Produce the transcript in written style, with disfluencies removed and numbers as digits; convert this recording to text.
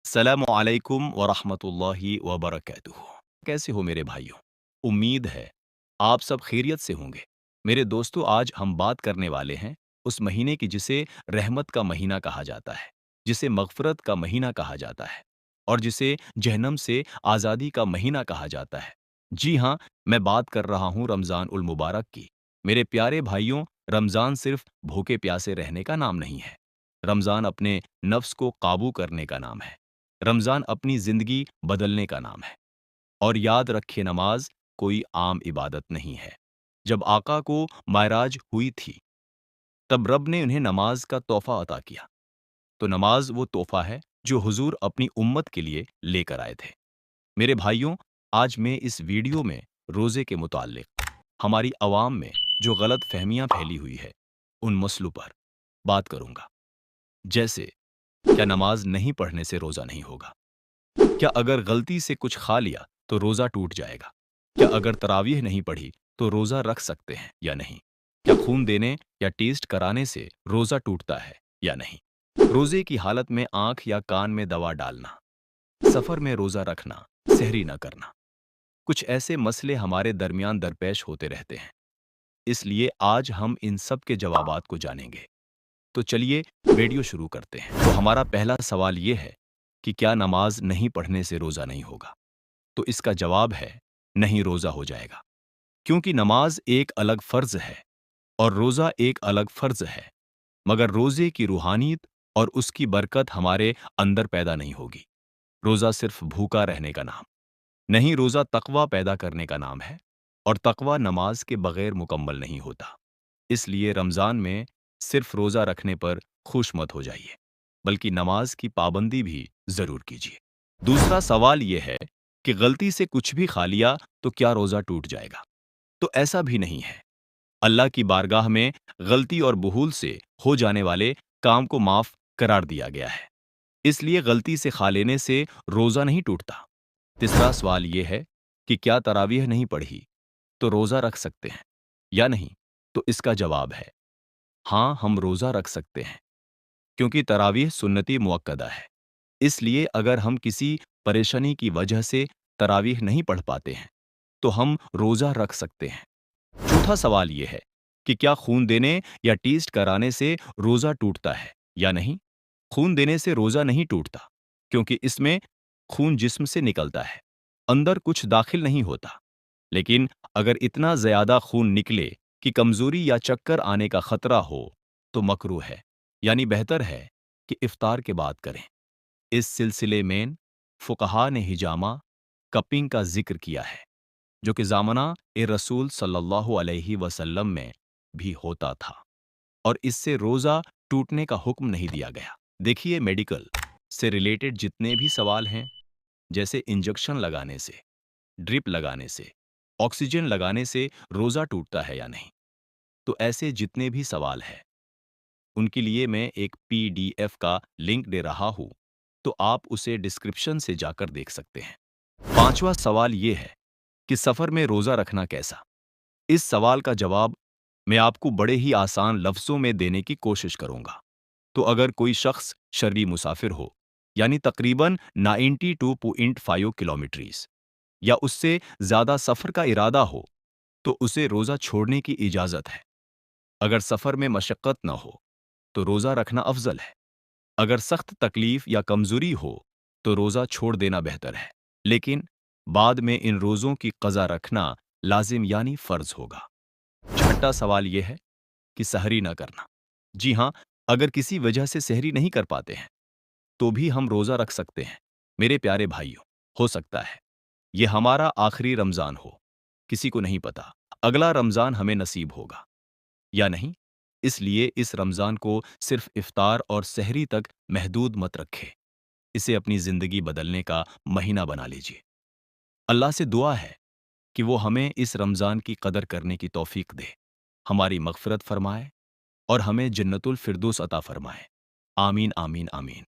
अस्सलामु अलैकुम वरहमतुल्लाहि वबरकातुहू। कैसे हो मेरे भाइयों? उम्मीद है आप सब खैरियत से होंगे। मेरे दोस्तों, आज हम बात करने वाले हैं उस महीने की जिसे रहमत का महीना कहा जाता है, जिसे मग़फ़िरत का महीना कहा जाता है और जिसे जहन्नम से आज़ादी का महीना कहा जाता है। जी हाँ, मैं बात कर रहा हूँ रमज़ान उल मुबारक की। मेरे प्यारे भाइयों, रमज़ान सिर्फ़ भूखे प्यासे रहने का नाम नहीं है। रमज़ान अपने नफ्स को काबू करने का नाम है। रमज़ान अपनी ज़िंदगी बदलने का नाम है। और याद रखिए, नमाज कोई आम इबादत नहीं है। जब आका को मायराज हुई थी, तब रब ने उन्हें नमाज का तोहफ़ा अता किया। तो नमाज वो तोहफ़ा है जो हुज़ूर अपनी उम्मत के लिए लेकर आए थे। मेरे भाइयों, आज मैं इस वीडियो में रोज़े के मुताल्लिक़ हमारी अवाम में जो गलत फ़हमियाँ फैली हुई है, उन मसलों पर बात करूँगा। जैसे, क्या नमाज नहीं पढ़ने से रोज़ा नहीं होगा? क्या अगर गलती से कुछ खा लिया तो रोज़ा टूट जाएगा? क्या अगर तरावीह नहीं पढ़ी तो रोज़ा रख सकते हैं या नहीं? क्या खून देने या टेस्ट कराने से रोज़ा टूटता है या नहीं? रोज़े की हालत में आँख या कान में दवा डालना, सफ़र में रोज़ा रखना, सहरी न करना, कुछ ऐसे मसले हमारे दरमियान दरपेश होते रहते हैं। इसलिए आज हम इन सब के जवाबात को जानेंगे। तो चलिए वीडियो शुरू करते हैं। तो हमारा पहला सवाल ये है कि क्या नमाज नहीं पढ़ने से रोज़ा नहीं होगा? तो इसका जवाब है नहीं, रोज़ा हो जाएगा। क्योंकि नमाज एक अलग फ़र्ज़ है और रोज़ा एक अलग फ़र्ज़ है। मगर रोज़े की रूहानियत और उसकी बरकत हमारे अंदर पैदा नहीं होगी। रोज़ा सिर्फ़ भूखा रहने का नाम नहीं, रोज़ा तक़वा पैदा करने का नाम है और तक़वा नमाज के बग़ैर मुकम्मल नहीं होता। इसलिए रमज़ान में सिर्फ़ रोज़ा रखने पर खुश मत हो जाइए, बल्कि नमाज की पाबंदी भी ज़रूर कीजिए। दूसरा सवाल ये है कि गलती से कुछ भी खा लिया तो क्या रोज़ा टूट जाएगा? तो ऐसा भी नहीं है। अल्लाह की बारगाह में गलती और भूल से हो जाने वाले काम को माफ़ करार दिया गया है। इसलिए गलती से खा लेने से रोज़ा नहीं टूटता। तीसरा सवाल ये है कि क्या तरावीह नहीं पढ़ी तो रोज़ा रख सकते हैं या नहीं? तो इसका जवाब है हाँ, हम रोज़ा रख सकते हैं, क्योंकि तरावीह सुन्नती मुअक्कदा है। इसलिए अगर हम किसी परेशानी की वजह से तरावीह नहीं पढ़ पाते हैं, तो हम रोज़ा रख सकते हैं। चौथा सवाल ये है कि क्या खून देने या टेस्ट कराने से रोज़ा टूटता है या नहीं? खून देने से रोज़ा नहीं टूटता, क्योंकि इसमें खून जिस्म से निकलता है, अंदर कुछ दाखिल नहीं होता। लेकिन अगर इतना ज़्यादा खून निकले कि कमज़ोरी या चक्कर आने का ख़तरा हो, तो मकरूह है, यानी बेहतर है कि इफ्तार के बाद करें। इस सिलसिले में फ़ुक़हा ने हिजामा, कपिंग का ज़िक्र किया है, जो कि ज़माना-ए-रसूल सल्लल्लाहु अलैहि वसल्लम में भी होता था और इससे रोज़ा टूटने का हुक्म नहीं दिया गया। देखिए, मेडिकल से रिलेटेड जितने भी सवाल हैं, जैसे इंजेक्शन लगाने से, ड्रिप लगाने से, ऑक्सीजन लगाने से रोज़ा टूटता है या नहीं, तो ऐसे जितने भी सवाल हैं, उनके लिए मैं एक पीडीएफ का लिंक दे रहा हूँ, तो आप उसे डिस्क्रिप्शन से जाकर देख सकते हैं। पाँचवा सवाल ये है कि सफ़र में रोज़ा रखना कैसा? इस सवाल का जवाब मैं आपको बड़े ही आसान लफ्ज़ों में देने की कोशिश करूँगा। तो अगर कोई शख्स शर्री मुसाफिर हो, यानी तकरीबन 92.5 किलोमीटर्स या उससे ज़्यादा सफ़र का इरादा हो, तो उसे रोज़ा छोड़ने की इजाज़त है। अगर सफ़र में मशक्क़त न हो, तो रोज़ा रखना अफ़ज़ल है। अगर सख्त तकलीफ़ या कमज़ोरी हो, तो रोज़ा छोड़ देना बेहतर है। लेकिन बाद में इन रोज़ों की क़ज़ा रखना लाज़िम यानी फ़र्ज़ होगा। छठा सवाल यह है कि सहरी न करना। जी हाँ, अगर किसी वजह से सहरी नहीं कर पाते हैं, तो भी हम रोज़ा रख सकते हैं। मेरे प्यारे भाइयों, हो सकता है ये हमारा आखिरी रमज़ान हो, किसी को नहीं पता अगला रमज़ान हमें नसीब होगा या नहीं। इसलिए इस रमज़ान को सिर्फ इफ्तार और सहरी तक महदूद मत रखें। इसे अपनी ज़िंदगी बदलने का महीना बना लीजिए। अल्लाह से दुआ है कि वो हमें इस रमज़ान की कदर करने की तौफ़ीक दे, हमारी मग़फ़िरत फ़रमाए और हमें जन्नतुल फ़िरदौस अता फ़रमाए। आमीन, आमीन, आमीन।